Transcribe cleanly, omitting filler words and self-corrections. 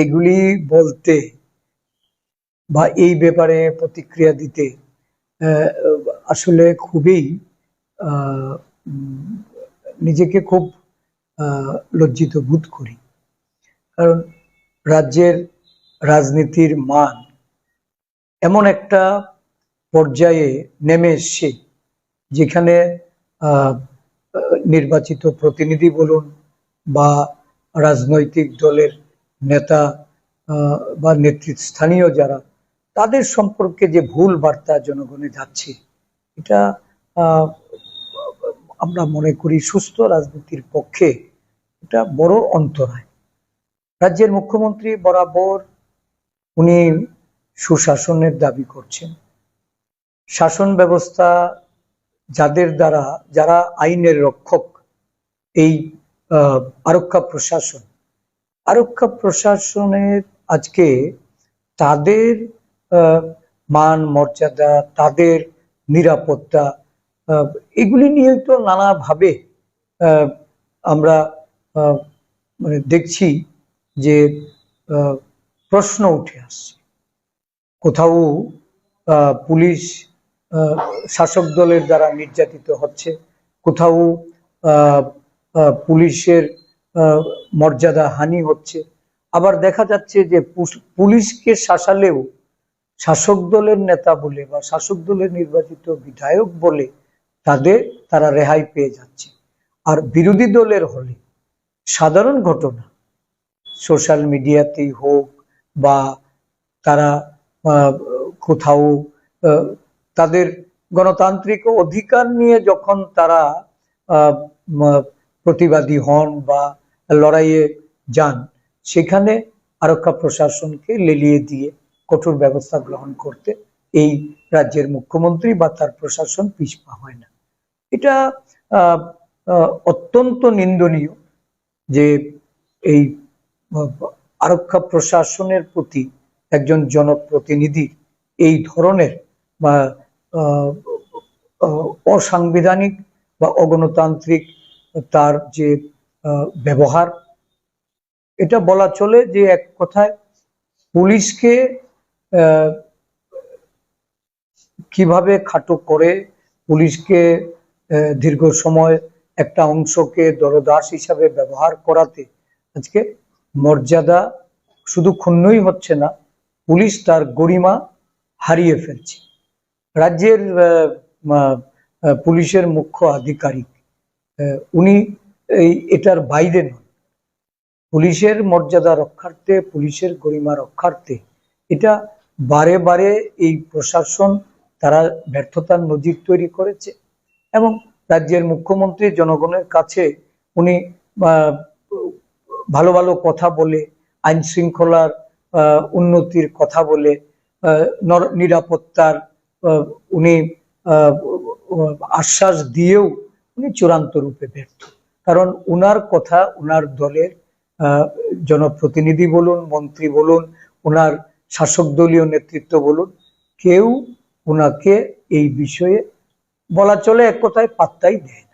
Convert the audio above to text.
এগুলি বলতে বা এই ব্যাপারে প্রতিক্রিয়া দিতে আসলে খুবই নিজেকে খুব লজ্জিত বোধ করি। কারণ রাজ্যের রাজনীতির মান এমন একটা পর্যায়ে নেমে এসছে যেখানে নির্বাচিত প্রতিনিধি বলুন বা রাজনৈতিক দলের নেতা বা নেতৃস্থানীয় যারা, তাদের সম্পর্কে যে ভুল বার্তা জনগণে যাচ্ছে, এটা আমরা মনে করি সুস্থ রাজনীতির পক্ষে এটা বড় অন্তরায়। রাজ্যের মুখ্যমন্ত্রী বরাবর উনি সুশাসনের দাবি করছেন। শাসন ব্যবস্থা যাদের দ্বারা, যারা আইনের রক্ষক, এই আরক্ষা প্রশাসনের আজকে তাদের মান মর্যাদা, তাদের নিরাপত্তা, এগুলি নিয়ে তো নানাভাবে আমরা মানে দেখছি যে প্রশ্ন উঠে আসছে। কোথাও পুলিশ শাসক দলের দ্বারা নির্যাতিত হচ্ছে, কোথাও পুলিশের মর্যাদা হানি হচ্ছে। আবার দেখা যাচ্ছে যে পুলিশকে শাসালেও শাসক দলের নেতা বলে বা শাসক দলের নির্বাচিত বিধায়ক বলে তারা রেহাই পেয়ে যাচ্ছে। আর বিরোধী দলের হলে সাধারণ ঘটনা, সোশ্যাল মিডিয়াতেই হোক বা তারা কোথাও তাদের গণতান্ত্রিক অধিকার নিয়ে যখন তারা প্রতিবাদী হন বা লড়াইয়ে যান, সেখানে আরক্ষা প্রশাসনকে লেলিয়ে দিয়ে কঠোর ব্যবস্থা গ্রহণ করতে এই রাজ্যের মুখ্যমন্ত্রী বা তার প্রশাসন পিছপা হয় না। এটা অত্যন্ত নিন্দনীয় যে এই আরক্ষা প্রশাসনের প্রতি একজন জনপ্রতিনিধির এই ধরনের বা অসাংবিধানিক বা অগণতান্ত্রিক তার যে ব্যবহার, এটা বলা চলে যে এক কথায় পুলিশকে কিভাবে খাটো করে, পুলিশকে দীর্ঘ সময় একটা অংশকে দরদাস হিসাবে ব্যবহার করাতে আজকে মর্যাদা শুধু ক্ষুণ্ণই হচ্ছে না, পুলিশ তার গরিমা হারিয়ে ফেলছে। রাজ্যের পুলিশের মুখ্য আধিকারিক উনি এটার বাইরে নন। পুলিশের মর্যাদা রক্ষার্থে, পুলিশের গরিমা রক্ষার্থে এটা বারে বারে এই প্রশাসন তারা ব্যর্থতার নজির তৈরি করেছে। এবং রাজ্যের মুখ্যমন্ত্রী জনগণের কাছে উনি ভালো ভালো কথা বলে, আইন শৃঙ্খলার উন্নতির কথা বলে, নিরাপত্তার উনি আশ্বাস দিয়েও উনি চূড়ান্ত রূপে ব্যর্থ। কারণ উনার কথা, উনার দলের জনপ্রতিনিধি বলুন, মন্ত্রী বলুন, উনার শাসক দলীয় নেতৃত্ব বলুন, কেউ উনাকে এই বিষয়ে বলা চলে এক কথায় পাত্তাই দেয়।